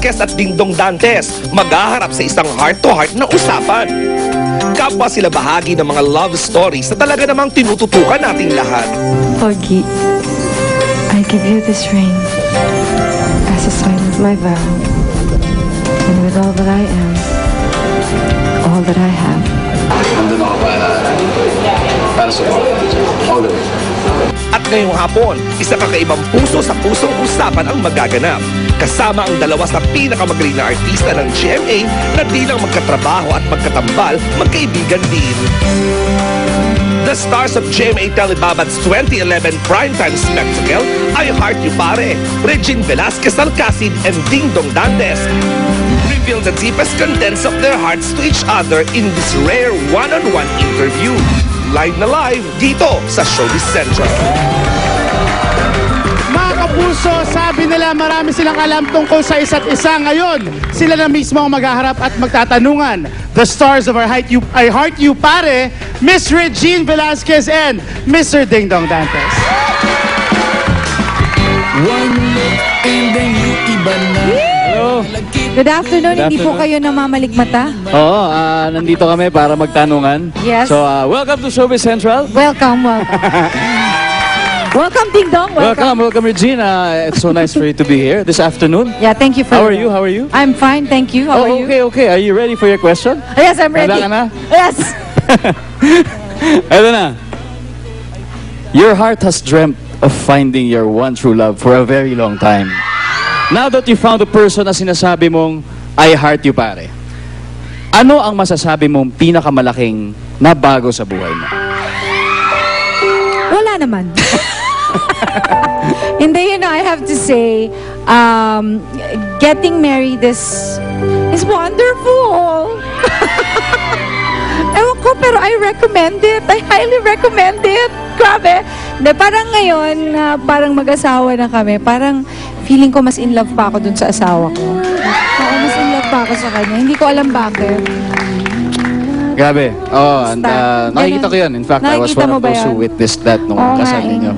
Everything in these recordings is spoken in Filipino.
Velasquez at Dingdong Dantes maghaharap sa isang heart-to-heart na usapan. Kapwa sila bahagi ng mga love stories na talaga namang tinututukan nating lahat. Ogie, I give you this ring as a sign of my vow. And with all that I am, all that I have. Nandun ako para sa all the way. At ngayong hapon, isa kakaibang puso sa pusong usapan ang magaganap. Kasama ang dalawa sa pinakamagaling na artista ng GMA na di lang magkatrabaho at magkatambal, magkaibigan din. The stars of GMA Telebabad's 2011 primetime spectacle ay Heart You Pare, Regine Velasquez Alcacid and Dingdong Dantes reveal the deepest contents of their hearts to each other in this rare one-on-one interview. Live na live dito sa Showbiz Central. Mga kapuso, sabi nila marami silang alam tungkol sa isa't isa. Ngayon, sila na mismo ang maghaharap at magtatanungan. The stars of our Heart You Pare, Miss Regine Velasquez and Mr. Dingdong Dantes. One look and then you iba na. Hello. Good afternoon, hindi po kayo namamaligmata? Oo, nandito kami para magtanungan. Yes. So, welcome to Showbiz Central. Welcome, welcome. Welcome, Dingdong. Welcome, Regina. It's so nice for you to be here this afternoon. Yeah, thank you for How are you? I'm fine, thank you. How are you? Okay. Are you ready for your question? Yes, I'm ready. Handa ka na? Yes. Eto na. Your heart has dreamt of finding your one true love for a very long time. Now that you found the person na sinasabi mong, I heart you pare, ano ang masasabi mong pinakamalaking nabago sa buhay mo? Wala naman. Hindi, I have to say, getting married is wonderful. Ewan ko, pero I recommend it. I highly recommend it. Grabe. Parang ngayon, parang mag-asawa na kami, parang feeling ko mas in love pa ako dun sa asawa ko. Oo, mas in love pa ako sa kanya. Hindi ko alam bakit. Grabe. Nakikita ko yun. In fact, I was one of those who witnessed that nung kasal ninyo.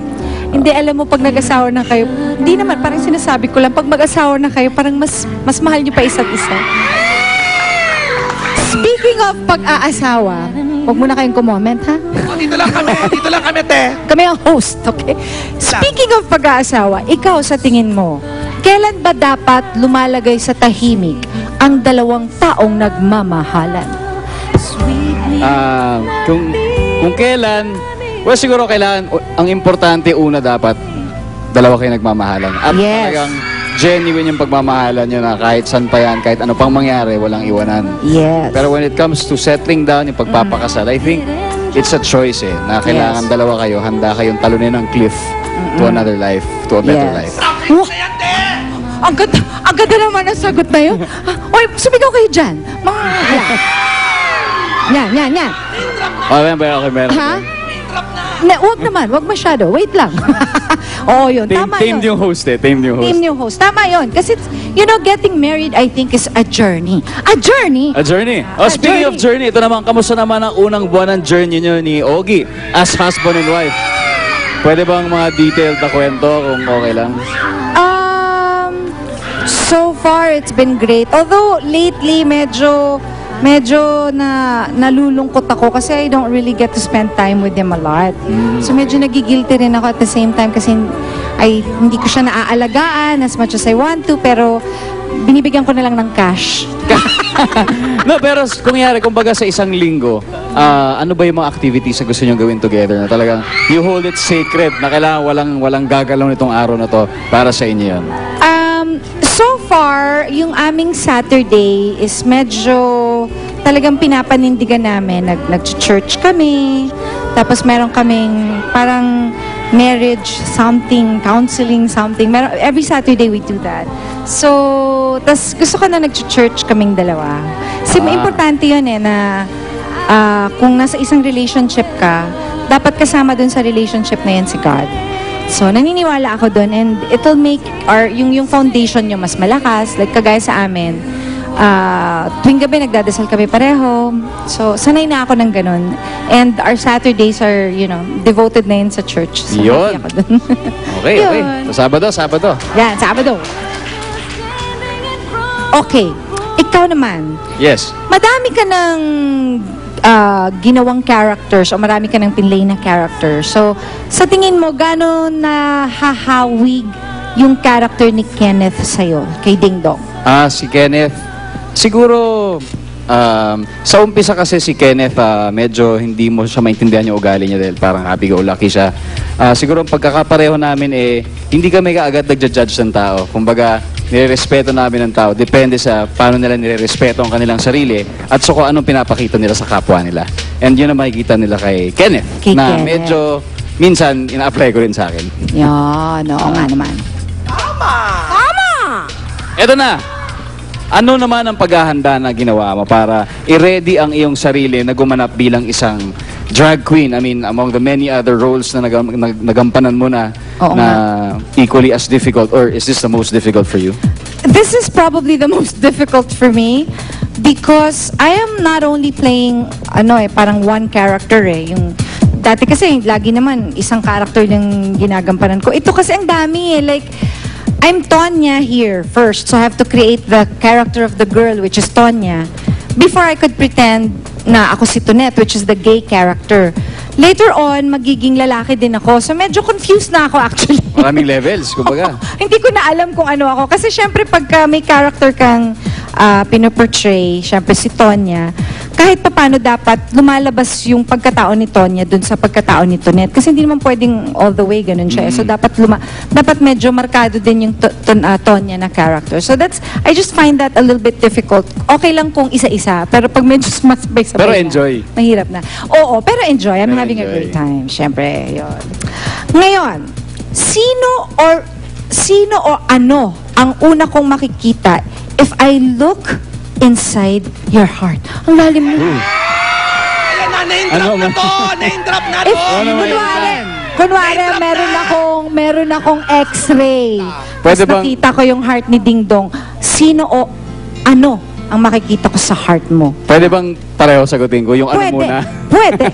Hindi, alam mo, pag nag-asawa na kayo, hindi naman, parang sinasabi ko lang, pag mag-asawa na kayo, parang mas mahal nyo pa isa't isa. Speaking of pag-aasawa, huwag muna kayong kumoment, ha? Dito lang kami, te. Kami ang host, okay? Speaking of pag-aasawa, ikaw sa tingin mo, kailan ba dapat lumalagay sa tahimik ang dalawang taong nagmamahalan? Kung kailan, well, siguro kailan, ang importante una dapat, dalawa kayo nagmamahalan. At talagang genuine yung pagmamahalan nyo na kahit saan pa yan, kahit ano pang mangyari, walang iwanan. Yes. Pero when it comes to settling down, yung pagpapakasal, I think it's a choice na kailangan dalawa kayo, handa kayong talunin ng cliff to another life, to a better life. Ang ganda naman ang sagot na yun. Oy, sumigaw kayo dyan. Yan. Okay, meron. Ha? Huwag naman, huwag masyado. Wait lang. Oo, yun. Tama yun. Tamed yung host eh. Tamed yung host. Tama yun. Kasi, getting married, I think, is a journey. A journey. Speaking of journey, ito naman, kamusta naman ang unang buwan ng journey nyo ni Ogie as husband and wife? Pwede bang mga detailed na kwento kung okay lang? So far, it's been great. Although, lately, medyo nalulungkot ako kasi I don't really get to spend time with them a lot. So medyo nagigilty rin ako at the same time kasi hindi ko siya naaalagaan as much as I want to, pero binibigyan ko na lang ng cash. No, pero kumbaga sa isang linggo, ano ba yung mga activities na gusto nyo gawin together na talagang you hold it sacred na kailangan walang gagalaw nitong araw na to para sa inyo yun? So far, yung aming Saturday is medyo talagang pinapanindigan namin. Nag-church kami, tapos meron kaming parang marriage something, counseling something. Every Saturday we do that. So, tas gusto ko na nag-church kaming dalawa. Kasi importante yun na kung nasa isang relationship ka, dapat kasama dun sa relationship na yan si God. So, naniniwala ako doon and it'll make yung foundation nyo mas malakas. Like, kagaya sa amin, tuwing gabi nagdadasal kami pareho. So, sanay na ako ng ganun. And our Saturdays are, devoted na yun sa church. So, yun. ako dun. Okay. So, Sabado. Yan, Sabado. Okay, ikaw naman. Yes. Madami ka ng ginawang characters o marami ka ng pinlay na characters. So, sa tingin mo, gano'n nahahawig yung character ni Kenneth sa'yo, kay Ding Dong? Si Kenneth, siguro, sa umpisa kasi si Kenneth, medyo hindi mo siya maintindihan yung ugali niya dahil parang happy-go-lucky siya. Siguro ang pagkakapareho namin hindi kami kaagad nagja-judge ng tao. Kumbaga, nirerespeto namin ng tao. Depende sa paano nila nirerespeto ang kanilang sarili at so kung anong pinapakita nila sa kapwa nila. And yun ang makikita nila kay Kenneth. Kay na Kenneth. medyo, minsan, ina-apply ko rin sa akin. Yan, oo nga naman. Eto na! Ano naman ang paghahanda na ginawa mo para i-ready ang iyong sarili na gumanap bilang isang drag queen? I mean, among the many other roles na nagampanan mo na, Oo na equally as difficult, or is this the most difficult for you? This is probably the most difficult for me because I am not only playing, parang one character yung dati kasi lagi naman isang character yung ginagampanan ko. Ito kasi ang dami like, I'm Tonya here first, so I have to create the character of the girl, which is Tonya, before I could pretend na ako si Tonet, which is the gay character. Later on, magiging lalaki din ako. So medyo confused na ako actually. Maraming levels, kumbaga. Hindi ko na alam kung ano ako. Kasi syempre pagka may character kang pinoportray, syempre si Tonya, kahit paano dapat lumalabas yung pagkatao ni Tonya dun sa pagkatao ni Tonet. Kasi hindi naman pwedeng all the way ganun siya. So dapat medyo markado din yung Tonya na character. So I just find that a little bit difficult. Okay lang kung isa-isa, pero pag medyo sabay-sabay Pero na, enjoy. mahirap na. Oo, pero enjoy. I'm Pero having a enjoy. great time. Syempre, yun. Ngayon, sino o ano ang una kong makikita if I look inside your heart? Ang lalim mo. Ayan na, name drop Ano na to! Name drop na to! Kunwari, meron akong x-ray. Pwede Tapos bang- nakita ko yung heart ni Ding Dong. Sino o ano ang makikita ko sa heart mo? Pwede bang pareho sagutin ko? Yung ano Pwede. muna? Pwede.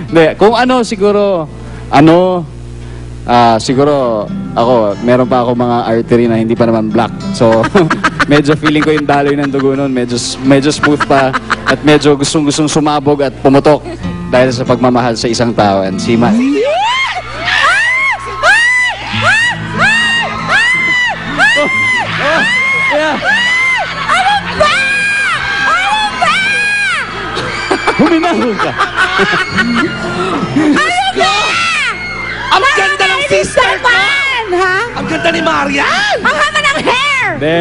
Hindi, kung ano siguro, siguro ako, meron pa ako mga artery na hindi pa naman black. So, medyo feeling ko yung daloy ng dugo nun, medyo smooth pa at medyo gustong sumabog at pumutok dahil sa pagmamahal sa isang tao. And si Huminahon ka. Ang ganda ng sister ko! Ha? Ang ganda ni Marian! Ang haba ng hair! Hindi.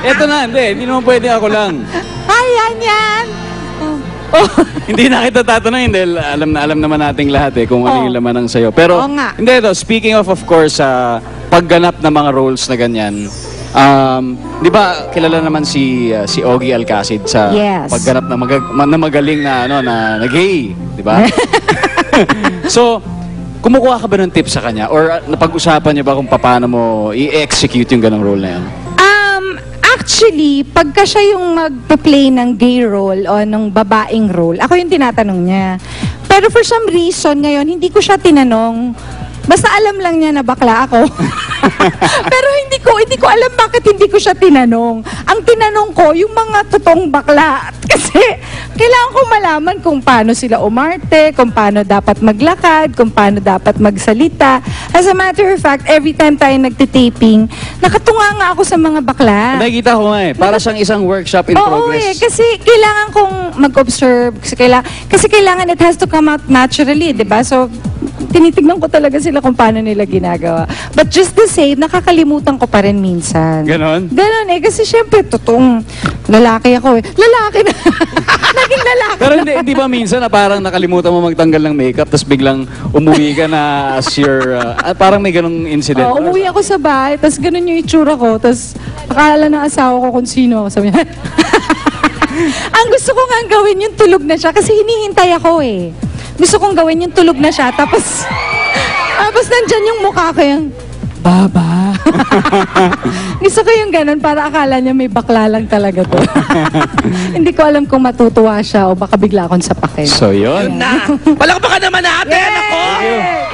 Eto na, hindi naman pwede ako lang. Ayan yan! Hindi na kita tatanungin dahil alam naman nating lahat kung ano yung laman ng sayo. Pero, Oo nga. hindi speaking of course, pagganap ng mga roles na ganyan, di ba kilala naman si Ogie Alcacid sa Yes. pagganap na magaling na gay, di ba? So, kumukuha ka ba ng tips sa kanya? Or napag-usapan niyo ba kung paano mo i-execute yung ganong role na yan? Actually, pagka siya yung magpa-play ng gay role o ng babaeng role, ako yung tinatanong niya. Pero for some reason, ngayon, hindi ko siya tinanong. Basta alam lang niya na bakla ako. Pero hindi ko alam bakit hindi ko siya tinanong. Ang tinanong ko, yung mga totoong bakla. Kasi kailangan ko malaman kung paano sila umarte, kung paano dapat maglakad, kung paano dapat magsalita. As a matter of fact, every time tayo nagtitaping, nakatunga nga ako sa mga bakla. Nakikita ko nga para siyang isang workshop in Oo, progress. kasi kailangan kong mag-observe. Kasi kailangan it has to come out naturally, di ba? So, tinitignan ko talaga sila kung paano nila ginagawa. But just the same, nakakalimutan ko pa rin minsan. Ganon? Ganon kasi syempre, totoong lalaki ako Lalaki na. Naging lalaki Pero na. hindi ba minsan na parang nakalimutan mo magtanggal ng makeup tapos biglang umuwi ka na as your, parang may ganong incident? Umuwi ako sa bahay, tapos ganun yung itsura ko, tapos akala ng asawa ko kung sino ako. Sabi niya, ang gusto ko nga gawin yung tulog na siya kasi hinihintay ako Gusto kong gawin yung tulog na siya, tapos nandyan yung mukha ko yung, Baba. Gusto ko yung ganun para akala niya may bakla lang talaga to. Hindi ko alam kung matutuwa siya o baka bigla akong sapakin. So, yun. Na! Palakpakan naman natin! Ako!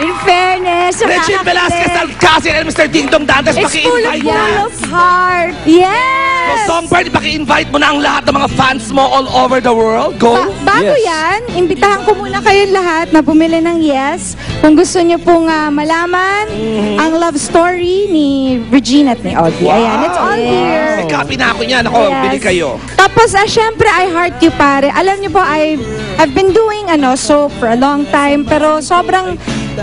In fairness, Regine Velasquez Alcacid and Mr. Ding Dong Dantes, it's full of paki-invite na! heart. Yes! Songbird, paki-invite mo na ang lahat ng mga fans mo all over the world. Go! Bago Yes. yan, imbitahan ko muna kayong lahat na bumili ng Yes. Kung gusto nyo pong malaman ang love story ni Regina at ni Audie. Ayan, it's all here. May copy na ako niyan. Ako, Yes. bili kayo. Tapos, syempre, I Heart You Pare. Alam niyo po, I've been doing soap for a long time, pero sobrang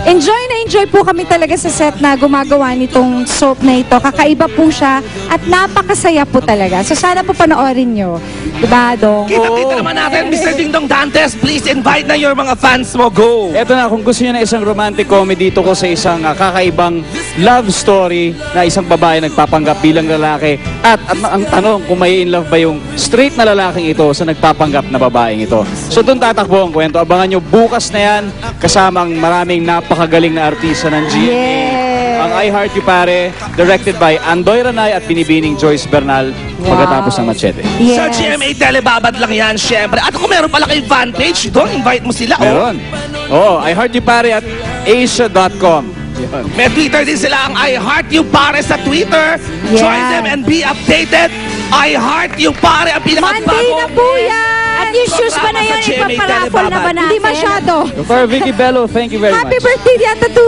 enjoy po kami talaga sa set na gumagawa nitong soap na ito. Kakaiba po siya at napakasaya po talaga. So, sana po panoorin nyo. Diba, Dong? Kita-kita naman natin, Mr. Ding Dong Dantes. Please invite na your mga fans mo. Go! Eto na, kung gusto niyo na isang romantic comedy, dito ko sa isang kakaibang love story na isang babae nagpapanggap bilang lalaki. At ang tanong, kung may in love ba yung straight na lalaking ito sa nagpapanggap na babaeng ito. So doon tatakbo ang kwento. Abangan nyo bukas na yan kasama ang maraming napakagaling na artista ng GMA. Yes. Ang I Heart You Pare, directed by Andoy Ranay at binibining Joyce Bernal pagkatapos ng Machete. Yes. Sa GMA Telebabad lang yan, syempre. At kung meron pala kayong fan page, doon, invite mo sila. Meron. Oo, I Heart You Pare at asia.com. Yun. May Twitter din sila, ang I Heart You Pare sa Twitter. Yeah. Join them and be updated. I Heart You Pare, ang Monday pinakabago. na po yan! At yung shoes ba na yun, Sa GMA ipaparaffle na ba Telebabad. natin? Hindi masyado. For Vicky Bello, thank you very Happy much. birthday yata to,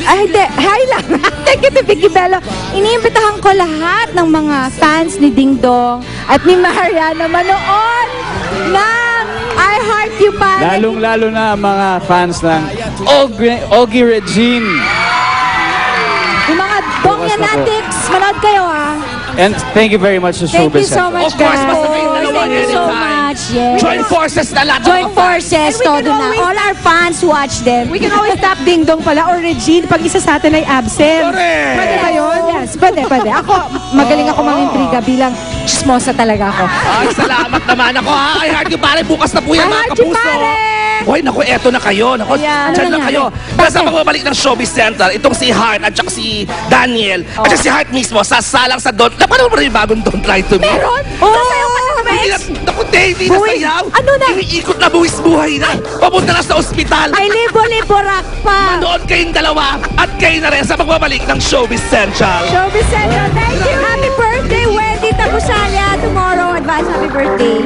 hindi, hi lang. Thank you to Vicky Bello. Iniimbitahan ko lahat ng mga fans ni Ding Dong at ni Maria na manood ng I Heart You Pare. Lalong-lalo na ang mga fans ng Ogie Regine. Yung mga Donganatics, manood kayo And thank you very much to Thank you Showbiz so Central. much, Of course, guys. basta kayong dalawa Thank you so anytime. much. Yes. Join forces na lahat. ng Join mga fans. forces, And we can todo na. always- All our fans watch them. We can always tap Ding Dong pala or Regine pag isa sa atin ay absent. Correct. Pwede ba yun? Yes, pwede. Ako, magaling ako mangintriga bilang chismosa talaga ako. Ay, salamat naman ako ha. I Heart You Pare, bukas na po yan I mga Heart You kapuso. Pare! Hoy, naku, eto na kayo. Naku, Ayan. dyan Ano lang nangyari? kayo. Basta pagbabalik ng Showbiz Central, itong si Heart at saka si Daniel, at saka si Heart mismo, sasalang sa Don't. Napanood mo rin yung bagong Don't Lie to Me? Meron? Sasayaw ka na ba, Hindi na, Ex? naku, hindi na Buwis. sayaw. Ano na? Iniikot na buwis buhay na. Papunta na sa ospital. Ay, libo-libo rock pa. Manood kayong dalawa at kayo na rin sa pagbabalik ng Showbiz Central. Showbiz Central, thank you! Happy birthday, Wendy Tabusalia. Tomorrow, advance happy birthday.